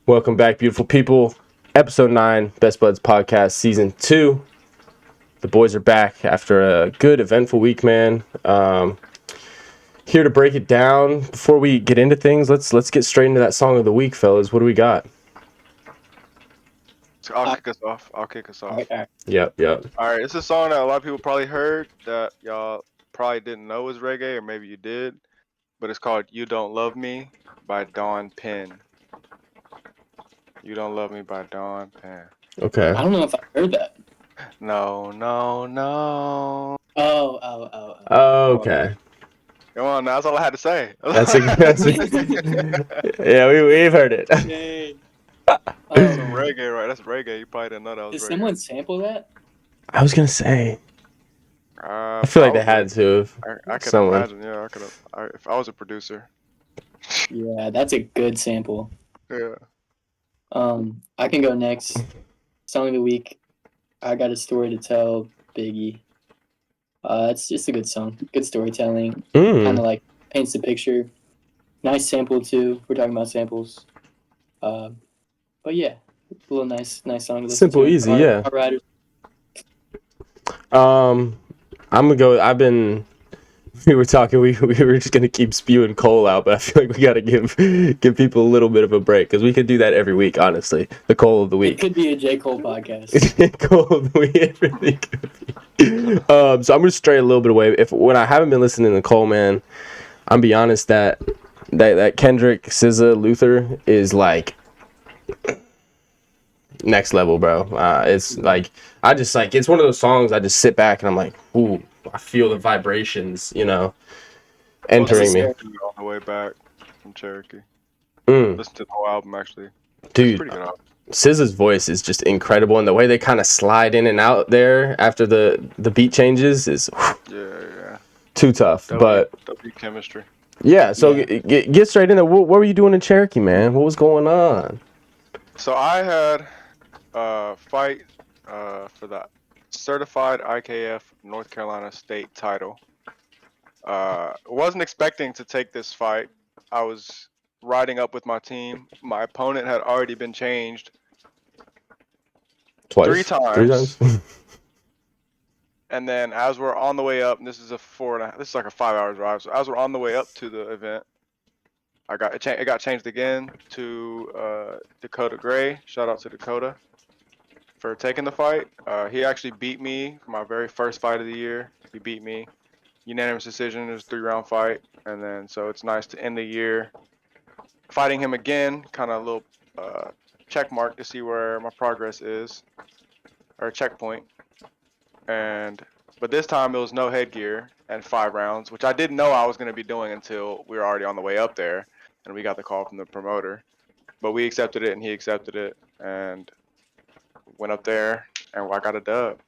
Welcome back, beautiful people. Episode 9, Best Buds Podcast, Season 2. The boys are back after a good, eventful week, man. Here to break it down. Before we get into things, let's get straight into that song of the week, fellas. What do we got? So I'll kick us off. Alright. Yep. All right, it's a song that a lot of people probably heard that y'all probably didn't know was reggae, or maybe you did. But it's called "You Don't Love Me" by Dawn Penn. "You Don't Love Me" by Dawn Penn. Okay. I don't know if I heard that. No. Oh. Okay. Come on, now, that's all I had to say. That's yeah, we've heard it. Dang. That's some reggae, right? That's reggae. You probably didn't know that was Did reggae. someone sample that? I was gonna say. I feel like they had to. I could someone. imagine. Yeah, I could have. If I was a producer. Yeah, that's a good sample. Yeah. I can go next. Song of the week. I got a story to tell, Biggie. It's just a good song. Good storytelling. Kind of like paints the picture. Nice sample too. We're talking about samples. But yeah, a little nice song to listen Simple, to. easy, yeah. Our riders. I'm gonna go. We were talking. We were just gonna keep spewing Cole out, but I feel like we gotta give people a little bit of a break because we could do that every week. Honestly, the Cole of the It week. could be a J. Cole podcast. Cole of the week. It really could be. So I'm gonna stray a little bit away. When I haven't been listening to Cole, man, I'm be honest that Kendrick, SZA, Luther is like next level, bro. It's like it's one of those songs I just sit back and I'm like, ooh, I feel the vibrations, entering me. On the way back from Cherokee. Listen to the whole album, actually. Dude, pretty good album. SZA's voice is just incredible, and the way they kind of slide in and out there after the beat changes is yeah. Too tough. But W chemistry. Yeah, so get straight in there. What were you doing in Cherokee, man? What was going on? So I had a fight for the certified IKF North Carolina state title. Wasn't expecting to take this fight. I was riding up with my team. My opponent had already been changed Twice? 3 times. 3 times? And then as we're on the way up, and this is like a 5-hour drive. So as we're on the way up to the event, it got changed again to Dakota Gray. Shout out to Dakota for taking the fight. He actually beat me for my very first fight of the year. He beat me. Unanimous decision. It was a 3-round fight. And then so it's nice to end the year fighting him again, kind of a little check mark to see where my progress is, or a checkpoint. But this time it was no headgear and 5 rounds, which I didn't know I was going to be doing until we were already on the way up there, and we got the call from the promoter. But we accepted it, and he accepted it, and went up there, and I got a dub.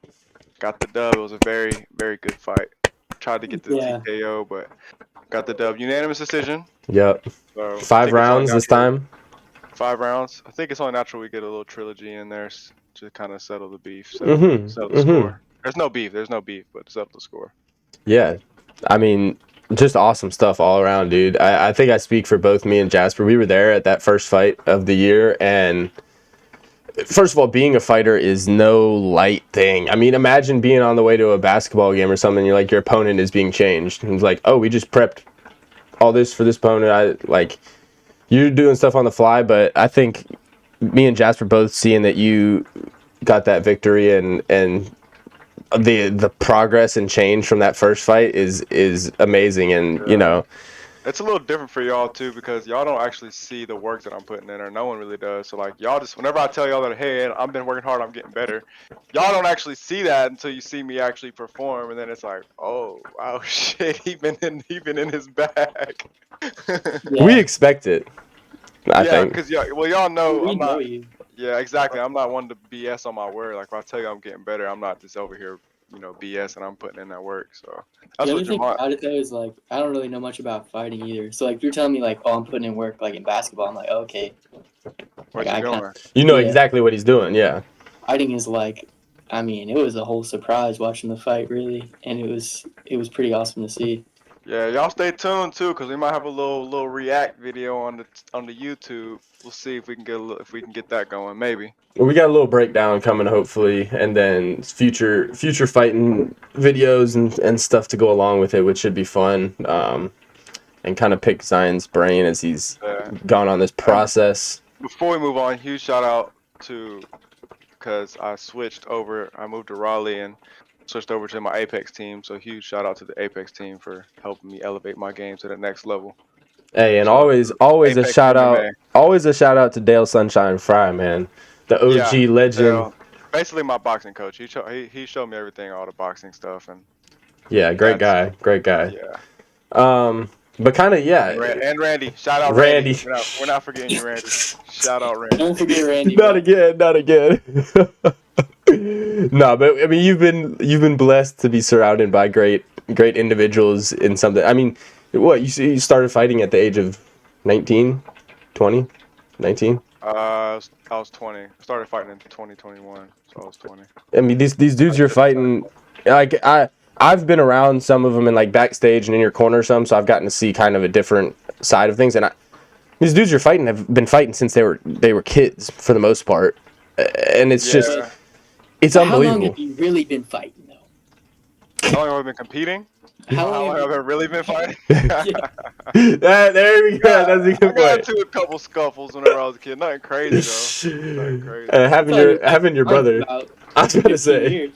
Got the dub. It was a very, very good fight. Tried to get the TKO, but got the dub. Unanimous decision. Yep. So 5 rounds this time? 5 rounds. I think it's only natural we get a little trilogy in there to kind of settle the beef, settle the score. There's no beef, but settle the score. Yeah. I mean, just awesome stuff all around, dude. I think I speak for both me and Jasper. We were there at that first fight of the year, and first of all, being a fighter is no light thing. I mean, imagine being on the way to a basketball game or something, and you're like, your opponent is being changed. And it's like, oh, we just prepped all this for this opponent. You're doing stuff on the fly, but I think me and Jasper both seeing that you got that victory and the progress and change from that first fight is amazing. And it's a little different for y'all too, because y'all don't actually see the work that I'm putting in, or no one really does. So like, y'all just, whenever I tell y'all that, hey, I've been working hard, I'm getting better, y'all don't actually see that until you see me actually perform, and then it's like, oh wow, shit, he been in his bag. We expect it. I think. Because y'all know We I'm know not. you. Yeah, exactly. I'm not one to BS on my word. Like, if I tell you I'm getting better, I'm not just over here, BS, and I'm putting in that work. So that's The what other thing Jamar. about it though is like I don't really know much about fighting either. So like you're telling me like, oh, I'm putting in work like in basketball. I'm like, oh, okay. What Like, you doing? You know exactly what he's doing. Yeah. Fighting is like, I mean, it was a whole surprise watching the fight really, and it was pretty awesome to see. Yeah, y'all stay tuned too, cause we might have a little react video on the YouTube. We'll see if we can if we can get that going, maybe. We got a little breakdown coming, hopefully, and then future fighting videos and stuff to go along with it, which should be fun. And kind of pick Zion's brain as he's gone on this process. Before we move on, huge shout out to, because I moved to Raleigh and switched over to my Apex team. So huge shout out to the Apex team for helping me elevate my game to the next level. Hey, and Shout always a Apex shout out, MMA. always a shout out to Dale Sunshine Fry, man, the OG legend. Basically my boxing coach. He showed me everything, all the boxing stuff, and yeah, great guy. Yeah. But kind of And Randy. Shout out Randy. We're not forgetting you, Randy. Shout out Randy. Don't forget Randy. Not again. No, but I mean, you've been blessed to be surrounded by great individuals in something. I mean, what you started fighting at the age of 19, 20, 19? I was 20. I started fighting in 2021, so I was 20. I mean, these dudes you're fighting, like I've been around some of them in like backstage and in your corner some, so I've gotten to see kind of a different side of things. And these dudes you're fighting have been fighting since they were kids for the most part, and it's just it's unbelievable. How long have you really been fighting though? How long have I been competing? How long have I really been fighting? There we go. That's a good point. I got into a couple scuffles whenever I was a kid. Nothing crazy though. Nothing crazy. Having your brother. I was going to say.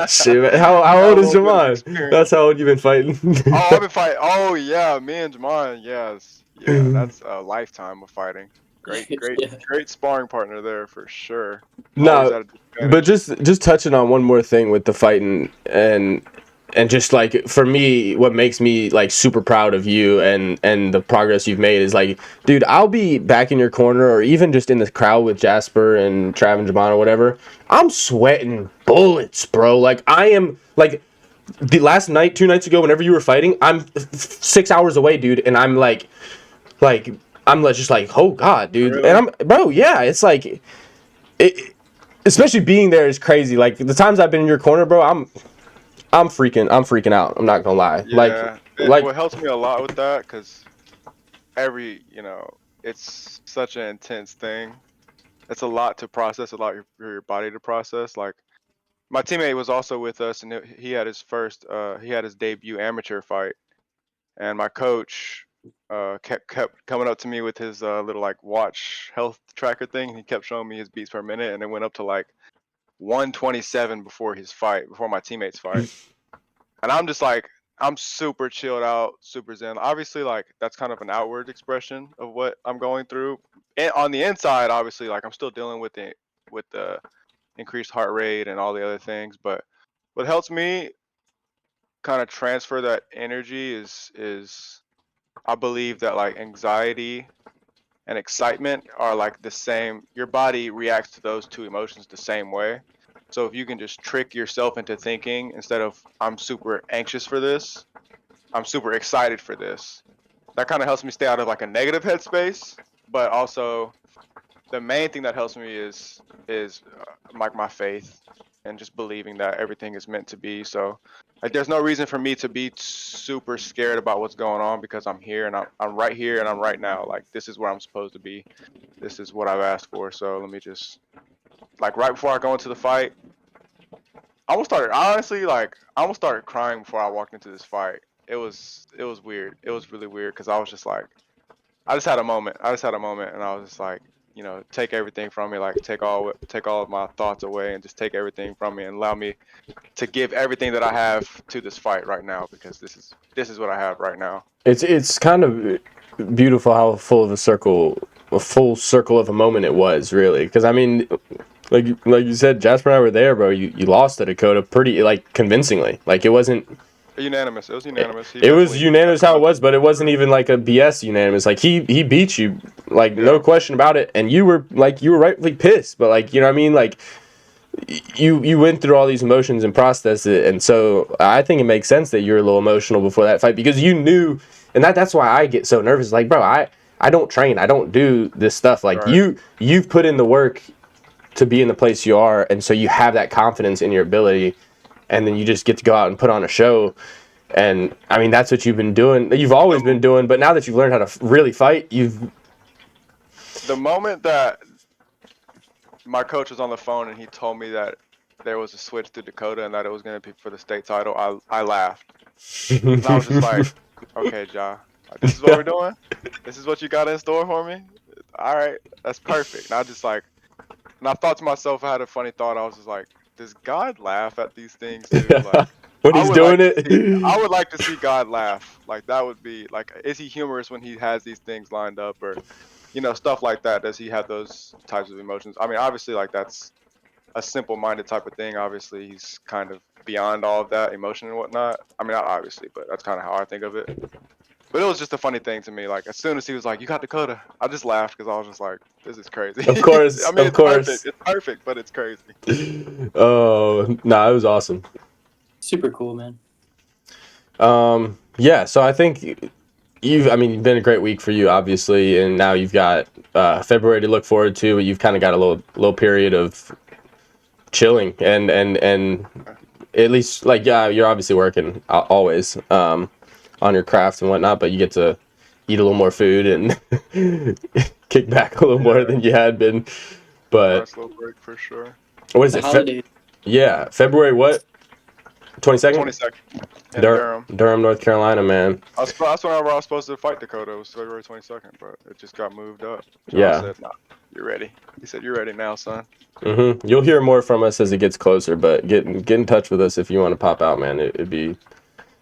Shit, how old is Jamon? That's how old you've been fighting. Oh, I've been fighting. Oh yeah, me and Jamon. Yes, yeah, that's a lifetime of fighting. Great sparring partner there for sure. No, but just touching on one more thing with the fighting and just like for me, what makes me like super proud of you and the progress you've made is like, dude, I'll be back in your corner or even just in the crowd with Jasper and Trav and Jamon or whatever. I'm sweating bullets, bro. Like I am like the last night, 2 nights ago, whenever you were fighting, I'm 6 hours away, dude, and I'm like I'm just like, oh god, dude, really? And it's like especially being there is crazy. Like the times I've been in your corner, bro, I'm freaking out. I'm not gonna lie. Yeah, what helps me a lot with that, because it's such an intense thing. It's a lot to process, a lot for your body to process. Like my teammate was also with us, and he had his debut amateur fight, and my coach kept coming up to me with his little like watch health tracker thing. He kept showing me his beats per minute, and it went up to like 127 before my teammate's fight. And I'm just like, I'm super chilled out, super zen. Obviously, like that's kind of an outward expression of what I'm going through. And on the inside, obviously, like I'm still dealing with the increased heart rate and all the other things. But what helps me kind of transfer that energy is I believe that like anxiety and excitement are like the same. Your body reacts to those two emotions the same way. So if you can just trick yourself into thinking, instead of I'm super anxious for this, I'm super excited for this, that kind of helps me stay out of like a negative headspace. But also the main thing that helps me is like my faith and just believing that everything is meant to be. So like there's no reason for me to be super scared about what's going on, because I'm here and I'm right here and I'm right now. Like this is where I'm supposed to be. This is what I've asked for. So let me just, like right before I go into the fight, I almost started crying before I walked into this fight. It was weird. It was really weird, because I was just like, I just had a moment, and I was just like, take everything from me, like take all of my thoughts away, and just take everything from me and allow me to give everything that I have to this fight right now, because this is what I have right now. It's kind of beautiful how full circle of a moment it was, really, because I mean, like you said, Jasper and I were there, bro. You lost to Dakota pretty like convincingly. Like it wasn't unanimous. It was unanimous. It was unanimous how it was, but it wasn't even like a BS unanimous. Like he beat you, like no question about it, and you were rightfully pissed. But like, you know what I mean? Like you went through all these emotions and processed it, and so I think it makes sense that you're a little emotional before that fight, because you knew, and that's why I get so nervous. Like, bro, I don't train, I don't do this stuff. Like you've put in the work to be in the place you are, and so you have that confidence in your ability, and then you just get to go out and put on a show. And I mean, that's what you've been doing. You've always been doing, but now that you've learned how to really fight, The moment that my coach was on the phone and he told me that there was a switch to Dakota and that it was going to be for the state title, I laughed. And I was just like, okay, Ja, this is what we're doing? This is what you got in store for me? All right, that's perfect. And I just like, and I thought to myself, I had a funny thought. I was just like, does God laugh at these things too? Like, when he's doing I would like to see God laugh. Like, that would be like, is he humorous when he has these things lined up, or stuff like that? Does he have those types of emotions? I mean, obviously, like that's a simple-minded type of thing. Obviously, he's kind of beyond all of that emotion and whatnot. I mean, not obviously, but that's kind of how I think of it. But it was just a funny thing to me. Like, as soon as he was like, "You got Dakota," I just laughed because I was just like, "This is crazy." Of course, I mean, of course. It's perfect, but it's crazy. Oh, no, it was awesome. Super cool, man. Yeah, so I think you've been a great week for you, obviously, and now you've got February to look forward to. You've kind of got a little period of chilling, and at least like, yeah, you're obviously working always on your craft and whatnot, but you get to eat a little more food and kick back a little more than you had been. But Nice little break for sure. what is The it? holiday. Yeah, February what? 22nd? 22nd in Durham. Durham, North Carolina, man. That's whenever I was supposed to fight Dakota. It was February 22nd, but it just got moved up. John Yeah. said, "Nah, you're ready." He said, "You're ready now, son." You'll hear more from us as it gets closer, but get in touch with us if you want to pop out, man. It'll be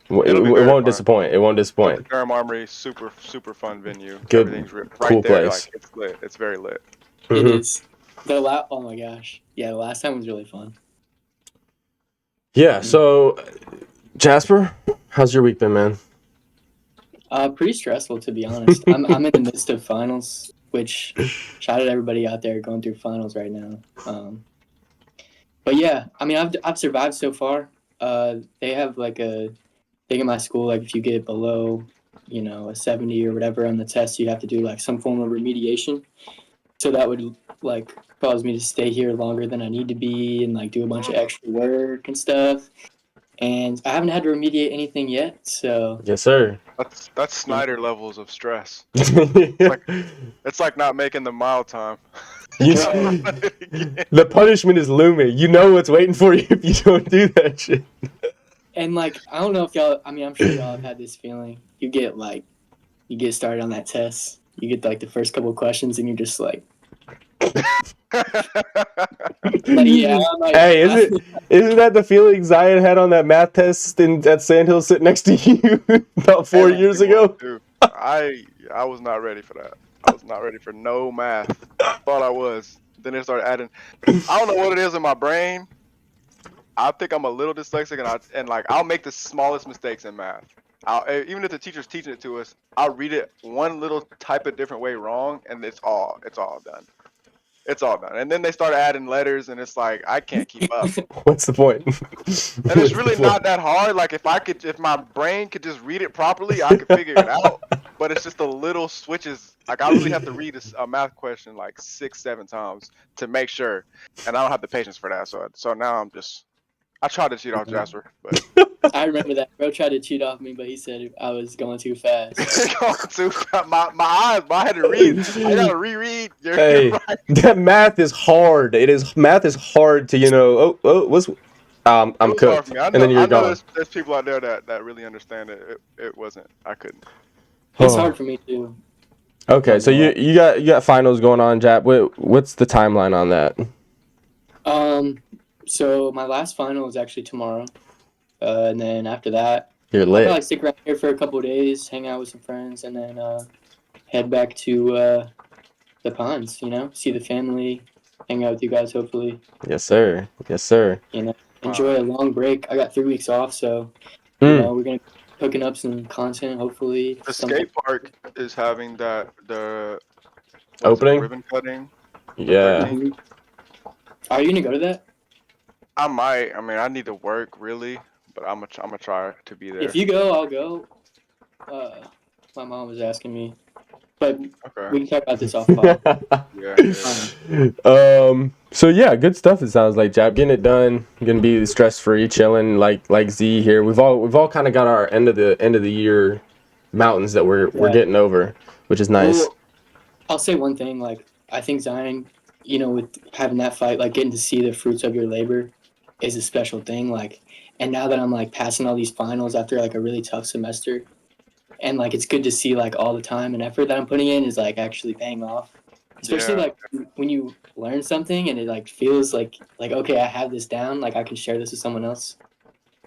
very won't fun. disappoint. It won't But disappoint. the Durham Armory, super fun venue. Good, Everything's right cool there. place. Like, it's lit. It's very lit. It is. Oh my gosh. Yeah, the last time was really fun. Yeah. So, Jasper, how's your week been, man? Pretty stressful, to be honest. I'm in the midst of finals, which shout out to everybody out there going through finals right now. But yeah, I mean, I've survived so far. They have like a thing in my school, like if you get below, a 70 or whatever on the test, you have to do like some form of remediation. So that would like cause me to stay here longer than I need to be and like do a bunch of extra work and stuff. And I haven't had to remediate anything yet, so Yes, sir. That's Snyder levels of stress. You- It's like not making the mile time. the punishment is looming. You know what's waiting for you if you don't do that shit. and like I don't know if y'all. I mean, I'm sure y'all have had this feeling. You get started on that test. You get like the first couple of questions, and you're just like, yeah. I'm like, Hey, isn't that the feelings I had on that math test at Sandhill sitting next to you about 4 years ago? Dude, I was not ready for that. I was not ready for no math. I thought I was. Then they started adding. I don't know what it is in my brain. I think I'm a little dyslexic, and I'll make the smallest mistakes in math. Even if the teacher's teaching it to us, I'll read it one little type of different way wrong, and it's all done. It's all done. And then they start adding letters, and it's like I can't keep up. What's the point? And it's really not that hard. Like if my brain could just read it properly, I could figure it out. But it's just the little switches. Like I really have to read a math question like 6-7 times to make sure, and I don't have the patience for that. So now I tried to cheat off Jasper, but I remember that bro tried to cheat off me, but he said I was going too fast. my eyes. But I had to read. I gotta reread. Hey, You're right. that math is hard. Math is hard to what's I'm It was hard cooked, for me. I and then you're know gone. there's people out there that really understand it. It wasn't. I couldn't. It's hard for me too. Okay, so you got finals going on, Jap. What's the timeline on that? So my last final is actually tomorrow, and then after that, You're I'll lit. probably stick around here for a couple of days, hang out with some friends, and then head back to the ponds. See the family, hang out with you guys. Hopefully, Yes, sir. Yes, sir. Enjoy a long break. I got 3 weeks off, so we're gonna be cooking up some content. Hopefully, The skate park is having the Opening? ribbon cutting. Yeah. Are you gonna go to that? I might. I mean, I need to work really, but I'm gonna try to be there. If you go, I'll go. My mom was asking me, but Okay. we can talk about this off pod. Yeah. So yeah, good stuff. It sounds like, Jap, getting it done, gonna be stress free, chilling like Z here. We've all kind of got our end of the year mountains that we're getting over, which is nice. Well, I'll say one thing. Like, I think Zion, with having that fight, like getting to see the fruits of your labor, is a special thing. Like, and now that I'm like passing all these finals after like a really tough semester, and like it's good to see like all the time and effort that I'm putting in is like actually paying off. Especially like when you learn something and it like feels like okay, I have this down, like I can share this with someone else.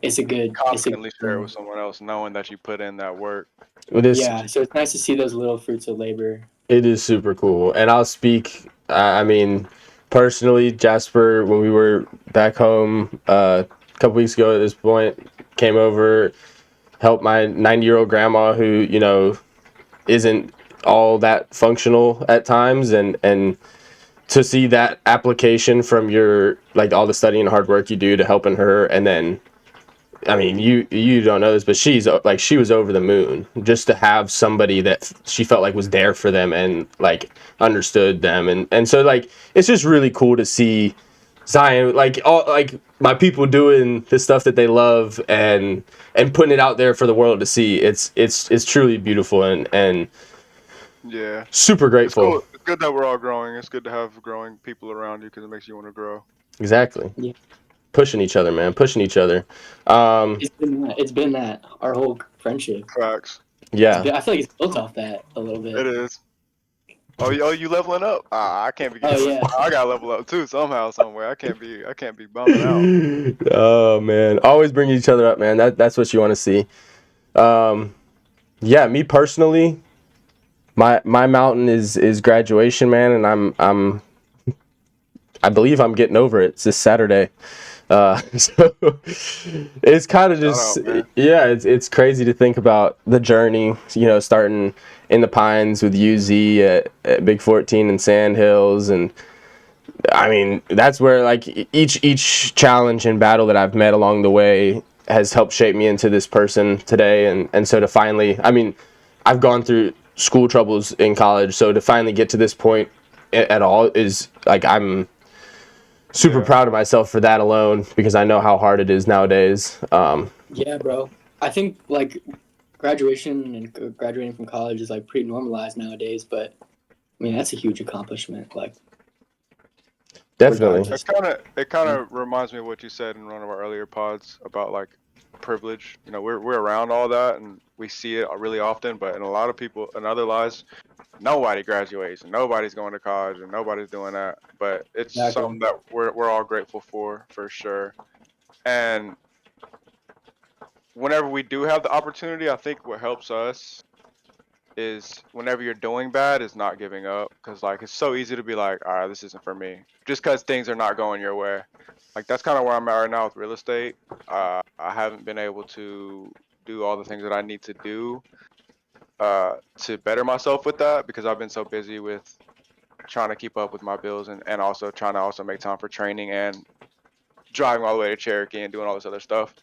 Confidently share it with someone else, knowing that you put in that work. Yeah, so it's nice to see those little fruits of labor. It is super cool. And I'll speak, I mean, personally, Jasper, when we were back home a couple weeks ago at this point, came over, helped my 90-year-old grandma who, isn't all that functional at times, and to see that application from your, like, all the study and hard work you do to helping her, and then, I mean, you don't know this, but she was over the moon just to have somebody that she felt like was there for them and like understood them, and so like it's just really cool to see Zion, like all like my people doing the stuff that they love and putting it out there for the world to see. It's truly beautiful and yeah, super grateful. It's cool. It's good that we're all growing. It's good to have growing people around you because it makes you want to grow. Exactly. Yeah. Pushing each other, man. Pushing each other. It's been that our whole friendship. Facts. Yeah. I feel like it's built off that a little bit. It is. Oh, you leveling up? I can't be. Oh yeah. I gotta level up too somehow, somewhere. I can't be bumming out. Oh man, always bring each other up, man. That's what you want to see. Yeah, me personally, my mountain is graduation, man, and I believe I'm getting over it. It's this Saturday. So it's kind of just, yeah, it's crazy to think about the journey, starting in the Pines with UZ at Big 14 and Sandhills. And I mean, that's where like each challenge and battle that I've met along the way has helped shape me into this person today. And so to finally, I mean, I've gone through school troubles in college. So to finally get to this point at all is like, I'm super proud of myself for that alone, because I know how hard it is nowadays. Yeah, bro. I think like graduation and graduating from college is like pretty normalized nowadays, but I mean that's a huge accomplishment. Like, definitely. It kind of reminds me of what you said in one of our earlier pods about like privilege. We're around all that and we see it really often, but in a lot of people in other lives, nobody graduates and nobody's going to college and nobody's doing that. But it's something that we're all grateful for sure. And whenever we do have the opportunity, I think what helps us is whenever you're doing bad is not giving up, because like it's so easy to be like, all right, this isn't for me, just because things are not going your way. Like that's kind of where I'm at right now with real estate. I haven't been able to do all the things that I need to do to better myself with that, because I've been so busy with trying to keep up with my bills and also trying to also make time for training and driving all the way to Cherokee and doing all this other stuff.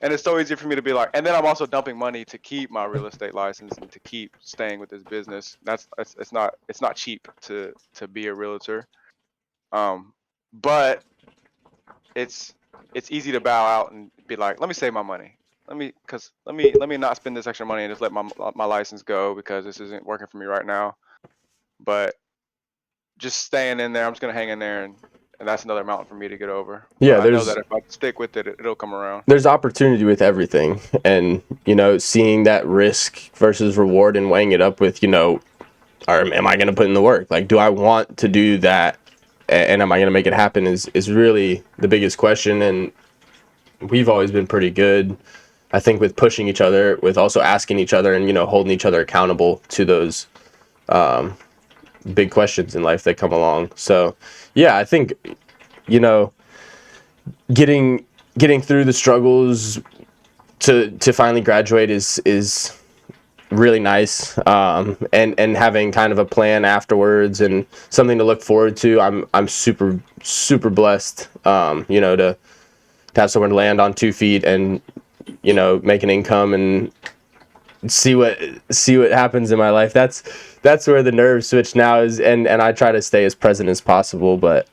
And it's so easy for me to be like, and then I'm also dumping money to keep my real estate license and to keep staying with this business. It's not cheap to be a realtor. But it's easy to bow out and be like, let me save my money. Let me not spend this extra money and just let my license go because this isn't working for me right now. But just staying in there, I'm just gonna hang in there, and that's another mountain for me to get over. Yeah, I know that if I stick with it, it'll come around. There's opportunity with everything, and seeing that risk versus reward and weighing it up with or am I gonna put in the work? Like, do I want to do that, and am I gonna make it happen? Is really the biggest question. And we've always been pretty good, I think, with pushing each other, with also asking each other and holding each other accountable to those big questions in life that come along. So yeah, I think getting through the struggles to finally graduate is really nice, and having kind of a plan afterwards and something to look forward to. I'm super blessed, to have someone land on 2 feet and make an income and see what happens in my life. That's that's where the nerve switch now is, and I try to stay as present as possible, but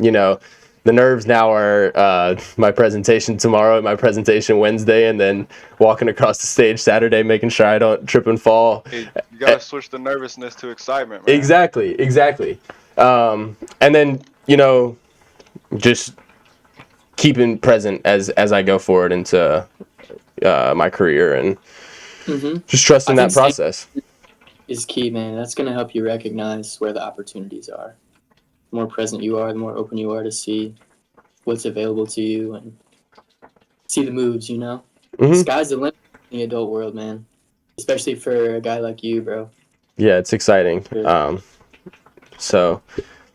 you know, the nerves now are my presentation tomorrow and my presentation Wednesday, and then walking across the stage Saturday, making sure I don't trip and fall. Hey, you gotta switch the nervousness to excitement, man. Exactly. And then, you know, just keeping present as I go forward into my career, and just trusting that process is key, man. That's gonna help you recognize where the opportunities are. The more present you are, the more open you are to see what's available to you and see the moves. You know, sky's the limit in the adult world, man. Especially for a guy like you, bro. Yeah, it's exciting. So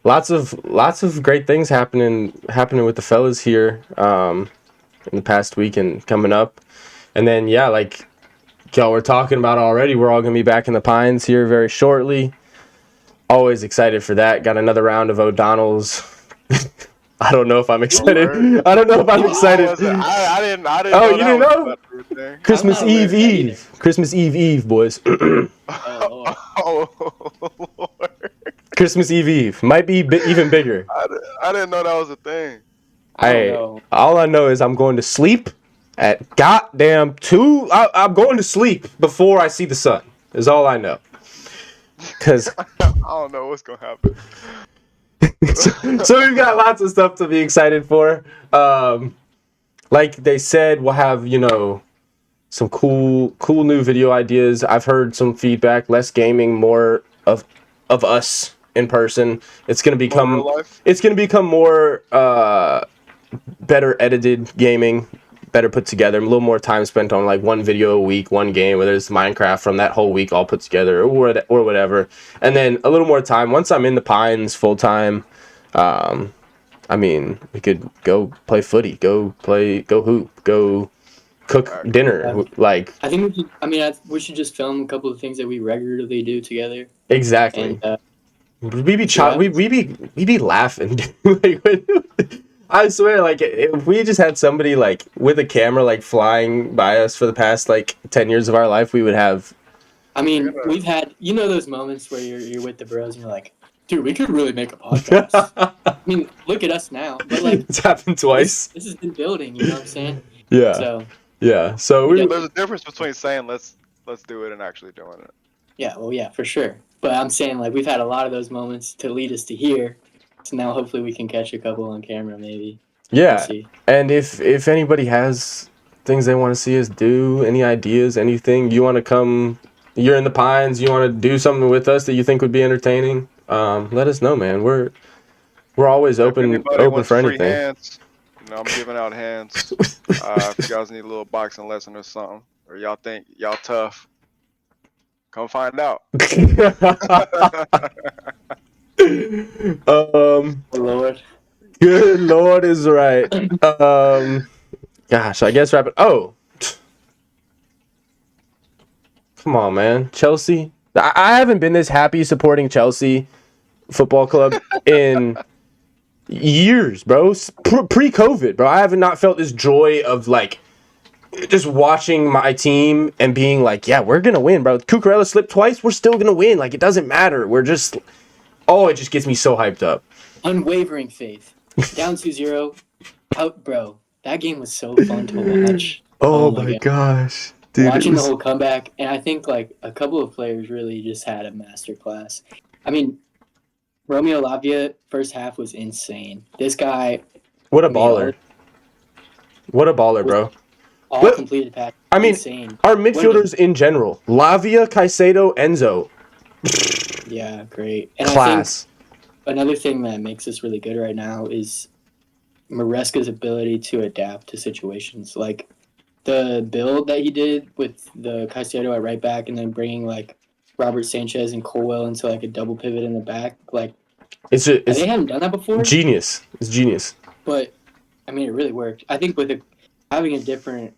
lots of great things happening with the fellas here in the past week and coming up. And then yeah, like y'all were talking about already, we're all gonna be back in the Pines here very shortly. Always excited for that. Got another round of O'Donnell's. I don't know if I'm excited. I don't know if I'm excited. I didn't Oh, you didn't know? Christmas I'm not aware Eve, of that Christmas Eve, boys. Oh, Lord. Christmas Eve might be even bigger. I didn't know that was a thing. I don't know. All I know is I'm going to sleep at goddamn 2. I'm going to sleep before I see the sun. Is all I know. Cause I don't know what's gonna happen. so we've got lots of stuff to be excited for. Like they said, we'll have, you know, some cool new video ideas. I've heard some feedback, less gaming, more of us in person. It's gonna become more better edited gaming, better put together, a little more time spent on like one video a week, one game, whether it's Minecraft from that whole week all put together or whatever. And then a little more time once I'm in the Pines full time. I mean, we could go play footy, go hoop, go cook dinner. Like, I think we should just film a couple of things that we regularly do together. Exactly. And, we be laughing. Like, I swear, like if we just had somebody like with a camera like flying by us for the past like 10 years of our life, we would have. I mean, we've had, you know, those moments where you're with the bros and you're like, dude, we could really make a podcast. I mean, look at us now. But like, it's happened twice. This has been building. You know what I'm saying? Yeah. So. Yeah. So there's a difference between saying let's do it and actually doing it. Yeah. Well, yeah, for sure. But I'm saying like we've had a lot of those moments to lead us to here. So now hopefully we can catch a couple on camera, maybe. Yeah. And if anybody has things they want to see us do, any ideas, anything you want to come, you're in the Pines, you want to do something with us that you think would be entertaining, let us know, man. We're always open for anything. Hands, you know, I'm giving out hands. If you guys need a little boxing lesson or something, or y'all think y'all tough, come find out. Lord. Good Lord is right. Gosh, I guess wrap it. Oh, come on, man, Chelsea. I haven't been this happy supporting Chelsea Football Club in years, bro. Pre-COVID, bro. I have not felt this joy of like just watching my team and being like, yeah, we're gonna win, bro. Cucurella slipped twice, we're still gonna win. Like, it doesn't matter. We're just, it just gets me so hyped up. Unwavering faith. Down 2-0. Out, bro. That game was so fun to watch. Oh my gosh. Dude, watching the whole comeback, and I think like a couple of players really just had a masterclass. I mean, Romeo Lavia first half was insane. This guy, what a baller! What a baller, bro! All completed pass. I mean, insane. Our midfielders in general: Lavia, Caicedo, Enzo. Yeah, great. And class. I think another thing that makes us really good right now is Maresca's ability to adapt to situations. Like the build that he did with the Caicedo at right back, and then bringing like Robert Sanchez and Colwell into like a double pivot in the back. Like, they haven't done that before. Genius. It's genius. But I mean, it really worked. I think with having a different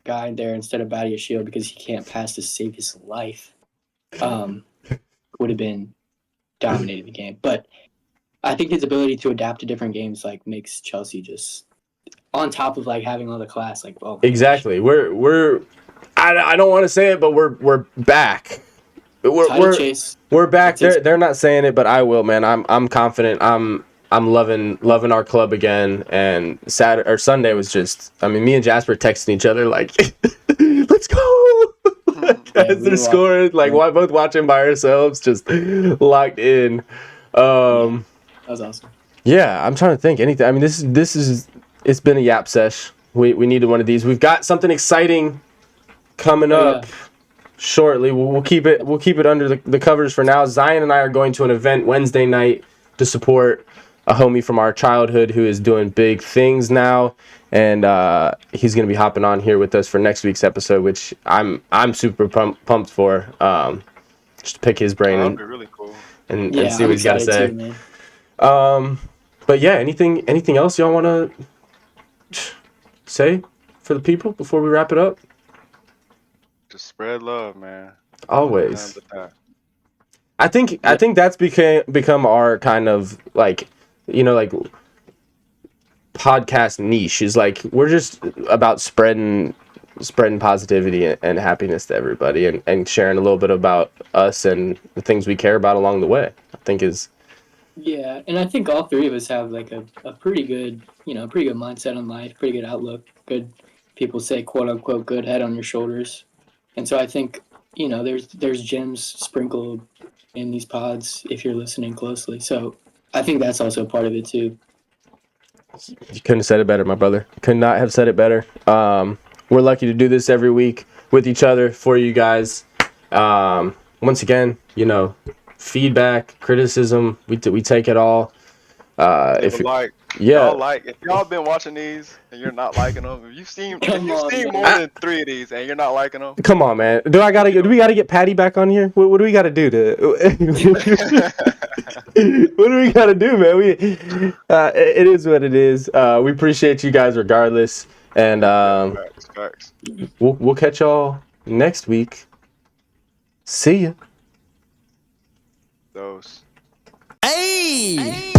guy there instead of Badia Shield because he can't pass to save his life, would have been dominating the game. But I think his ability to adapt to different games like makes Chelsea just on top of like having all the class. Like, exactly. We're I don't want to say it, but we're back. Title chase. We're back. They're not saying it, but I will, man. I'm confident. I'm loving our club again. And Saturday or Sunday was just. I mean, me and Jasper texting each other like, "Let's go!" As they're scoring, like both watching by ourselves, just locked in. That was awesome. Yeah, I'm trying to think anything. I mean, this is it's been a yap sesh. We needed one of these. We've got something exciting coming up. Yeah. Shortly. We'll keep it under the covers for now. Zion and I are going to an event Wednesday night to support a homie from our childhood who is doing big things now, and he's going to be hopping on here with us for next week's episode, which I'm super pumped for. Just to pick his brain that'd be really cool. and see what he's got to say. Too, But yeah, anything else y'all want to say for the people before we wrap it up? Just spread love, man. Always. I think that's become our kind of like, like podcast niche is like we're just about spreading positivity and happiness to everybody and sharing a little bit about us and the things we care about along the way. I think is. Yeah, and I think all three of us have like a pretty good, pretty good mindset on life, pretty good outlook, good, people say, quote unquote, good head on your shoulders. And so I think, there's gems sprinkled in these pods if you're listening closely. So I think that's also part of it too. You couldn't have said it better, my brother. Could not have said it better. We're lucky to do this every week with each other for you guys. Once again, feedback, criticism, we take it all. If y'all been watching these and you're not liking them, if you've seen more than 3 of these and you're not liking them, come on, man. Do we gotta get Patty back on here? What do we gotta do to? What do we gotta do, man? It is what it is. We appreciate you guys regardless, and facts. We'll catch y'all next week. See ya. Those. Hey!